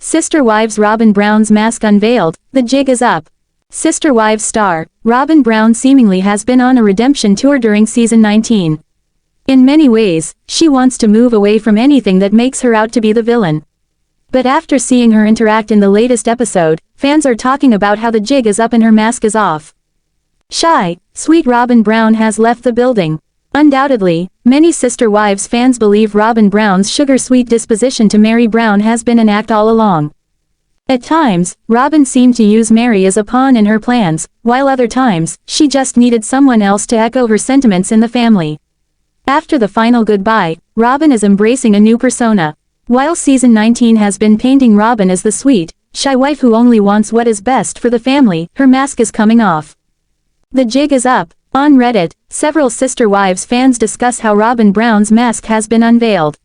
Sister Wives Robyn Brown's mask unveiled, the jig is up. Sister Wives star, Robyn Brown seemingly has been on a redemption tour during season 19. In many ways, she wants to move away from anything that makes her out to be the villain. But after seeing her interact in the latest episode, fans are talking about how the jig is up and her mask is off. Shy, sweet Robyn Brown has left the building. Undoubtedly, many Sister Wives fans believe Robyn Brown's sugar-sweet disposition to Meri Brown has been an act all along. At times, Robyn seemed to use Meri as a pawn in her plans, while other times, she just needed someone else to echo her sentiments in the family. After the final goodbye, Robyn is embracing a new persona. While season 19 has been painting Robyn as the sweet, shy wife who only wants what is best for the family, her mask is coming off. The jig is up. On Reddit, several Sister Wives fans discuss how Robyn Brown's mask has been unveiled.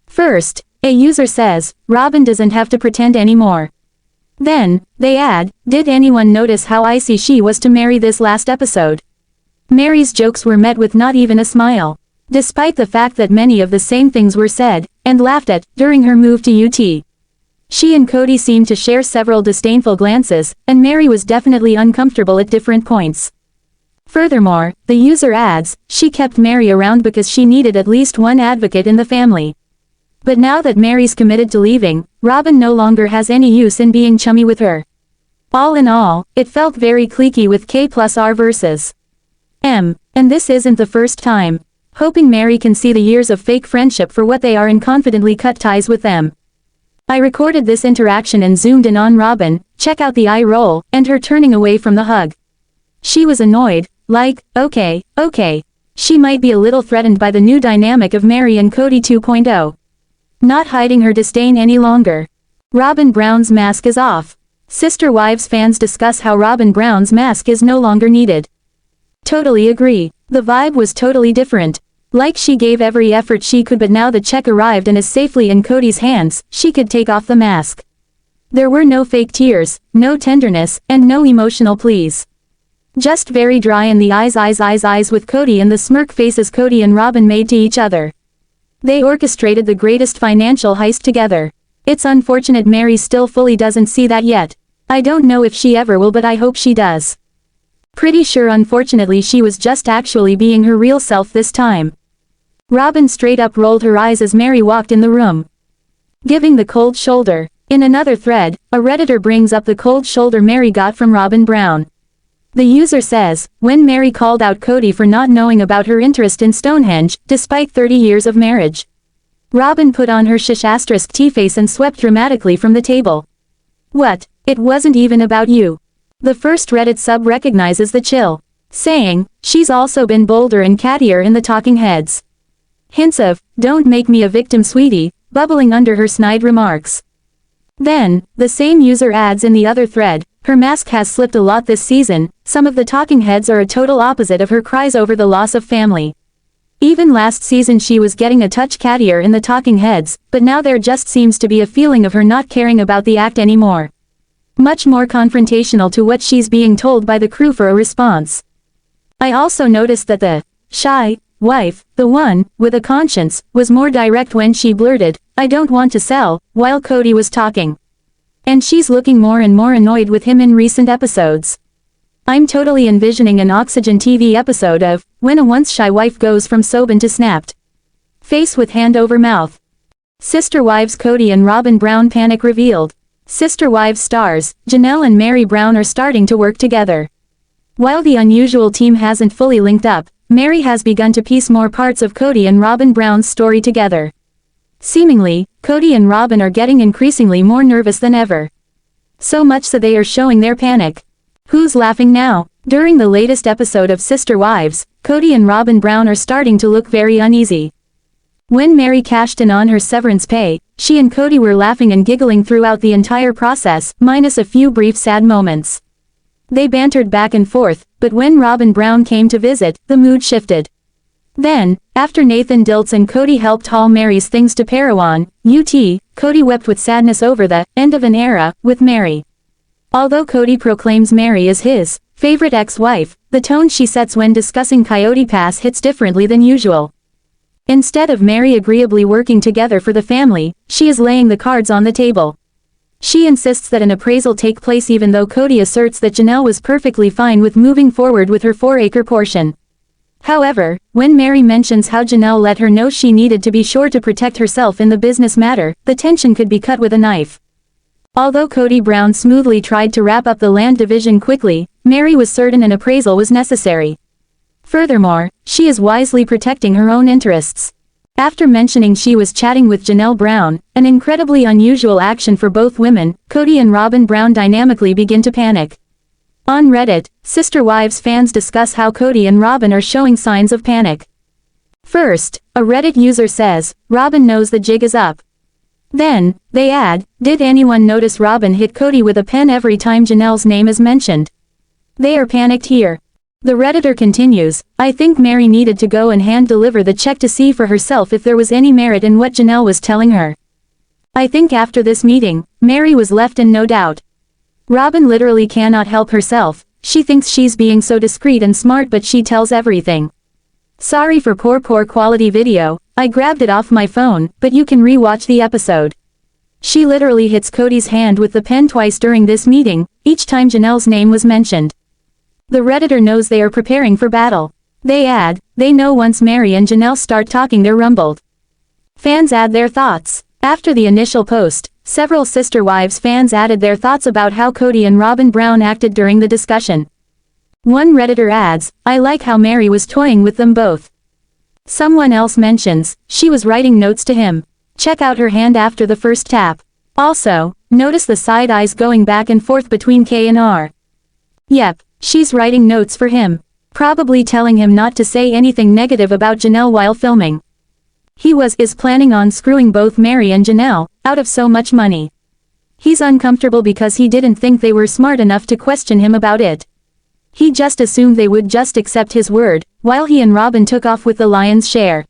First, a user says, Robyn doesn't have to pretend anymore. Then, they add, did anyone notice how icy she was to Meri this last episode? Meri's jokes were met with not even a smile. Despite the fact that many of the same things were said, and laughed at, during her move to UT. She and Kody seemed to share several disdainful glances, and Meri was definitely uncomfortable at different points. Furthermore, the user adds, she kept Meri around because she needed at least one advocate in the family. But now that Meri's committed to leaving, Robyn no longer has any use in being chummy with her. All in all, it felt very cliquey with K+R versus M, and this isn't the first time. Hoping Meri can see the years of fake friendship for what they are and confidently cut ties with them. I recorded this interaction and zoomed in on Robyn, check out the eye roll, and her turning away from the hug. She was annoyed, like, okay. She might be a little threatened by the new dynamic of Meri and Kody 2.0. Not hiding her disdain any longer. Robyn Brown's mask is off. Sister Wives fans discuss how Robyn Brown's mask is no longer needed. Totally agree. The vibe was totally different. Like she gave every effort she could, but now the check arrived and is safely in Kody's hands, she could take off the mask. There were no fake tears, no tenderness, and no emotional pleas. Just very dry in the eyes with Kody and the smirk faces Kody and Robyn made to each other. They orchestrated the greatest financial heist together. It's unfortunate Meri still fully doesn't see that yet. I don't know if she ever will, but I hope she does. Pretty sure unfortunately she was just actually being her real self this time. Robyn straight up rolled her eyes as Meri walked in the room, giving the cold shoulder. In another thread, a Redditor brings up the cold shoulder Meri got from Robyn Brown. The user says, when Meri called out Kody for not knowing about her interest in Stonehenge, despite 30 years of marriage. Robyn put on her shish asterisk T-face and swept dramatically from the table. What? It wasn't even about you. The first Reddit sub recognizes the chill, saying, she's also been bolder and cattier in the talking heads. Hints of, don't make me a victim sweetie, bubbling under her snide remarks. Then, the same user adds in the other thread, her mask has slipped a lot this season, some of the talking heads are a total opposite of her cries over the loss of family. Even last season she was getting a touch cattier in the talking heads, but now there just seems to be a feeling of her not caring about the act anymore. Much more confrontational to what she's being told by the crew for a response. I also noticed that the shy wife, the one with a conscience, was more direct when she blurted, I don't want to sell, while Kody was talking. And she's looking more and more annoyed with him in recent episodes. I'm totally envisioning an Oxygen TV episode of, when a once shy wife goes from soben to snapped face with hand over mouth. Sister Wives Kody and Robyn Brown panic revealed. Sister Wives stars, Janelle and Meri Brown are starting to work together. While the unusual team hasn't fully linked up, Meri has begun to piece more parts of Kody and Robyn Brown's story together. Seemingly, Kody and Robyn are getting increasingly more nervous than ever. So much so they are showing their panic. Who's laughing now? During the latest episode of Sister Wives, Kody and Robyn Brown are starting to look very uneasy. When Meri cashed in on her severance pay, she and Kody were laughing and giggling throughout the entire process, minus a few brief sad moments. They bantered back and forth, but when Robyn Brown came to visit, the mood shifted. Then, after Nathan Diltz and Kody helped haul Meri's things to Parowan, UT, Kody wept with sadness over the end of an era with Meri. Although Kody proclaims Meri as his favorite ex-wife, the tone she sets when discussing Coyote Pass hits differently than usual. Instead of Meri agreeably working together for the family, she is laying the cards on the table. She insists that an appraisal take place even though Kody asserts that Janelle was perfectly fine with moving forward with her 4-acre portion. However, when Meri mentions how Janelle let her know she needed to be sure to protect herself in the business matter, the tension could be cut with a knife. Although Kody Brown smoothly tried to wrap up the land division quickly, Meri was certain an appraisal was necessary. Furthermore, she is wisely protecting her own interests. After mentioning she was chatting with Janelle Brown, an incredibly unusual action for both women, Kody and Robyn Brown dynamically begin to panic. On Reddit, Sister Wives fans discuss how Kody and Robyn are showing signs of panic. First, a Reddit user says, "Robyn knows the jig is up." Then, they add, "Did anyone notice Robyn hit Kody with a pen every time Janelle's name is mentioned? They are panicked here." The Redditor continues, "I think Meri needed to go and hand-deliver the check to see for herself if there was any merit in what Janelle was telling her. I think after this meeting, Meri was left in no doubt. Robyn literally cannot help herself, she thinks she's being so discreet and smart but she tells everything. Sorry for poor quality video, I grabbed it off my phone, but you can re-watch the episode. She literally hits Kody's hand with the pen twice during this meeting, each time Janelle's name was mentioned." The Redditor knows they are preparing for battle. They add, "They know once Meri and Janelle start talking they're rumbled." Fans add their thoughts. After the initial post, several Sister Wives fans added their thoughts about how Kody and Robyn Brown acted during the discussion. One Redditor adds, "I like how Meri was toying with them both." Someone else mentions, "She was writing notes to him. Check out her hand after the first tap. Also, notice the side eyes going back and forth between K and R. Yep, she's writing notes for him. Probably telling him not to say anything negative about Janelle while filming. He is planning on screwing both Meri and Janelle, out of so much money. He's uncomfortable because he didn't think they were smart enough to question him about it. He just assumed they would just accept his word, while he and Robyn took off with the lion's share.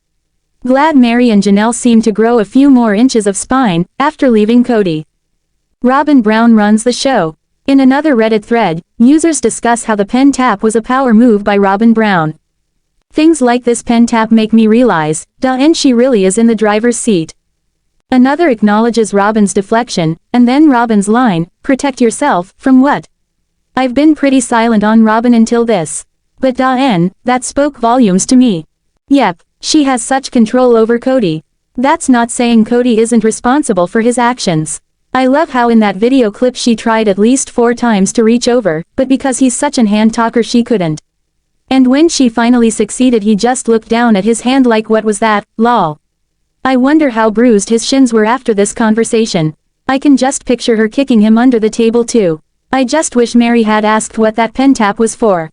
Glad Meri and Janelle seem to grow a few more inches of spine, after leaving Kody. Robyn Brown runs the show." In another Reddit thread, users discuss how the pen tap was a power move by Robyn Brown. "Things like this pen tap make me realize, and she really is in the driver's seat." Another acknowledges Robyn's deflection, and then Robyn's line, "Protect yourself, from what? I've been pretty silent on Robyn until this. But that spoke volumes to me. Yep, she has such control over Kody. That's not saying Kody isn't responsible for his actions. I love how in that video clip she tried at least 4 times to reach over, but because he's such an hand talker she couldn't. And when she finally succeeded he just looked down at his hand like what was that, lol. I wonder how bruised his shins were after this conversation. I can just picture her kicking him under the table too. I just wish Meri had asked what that pen tap was for."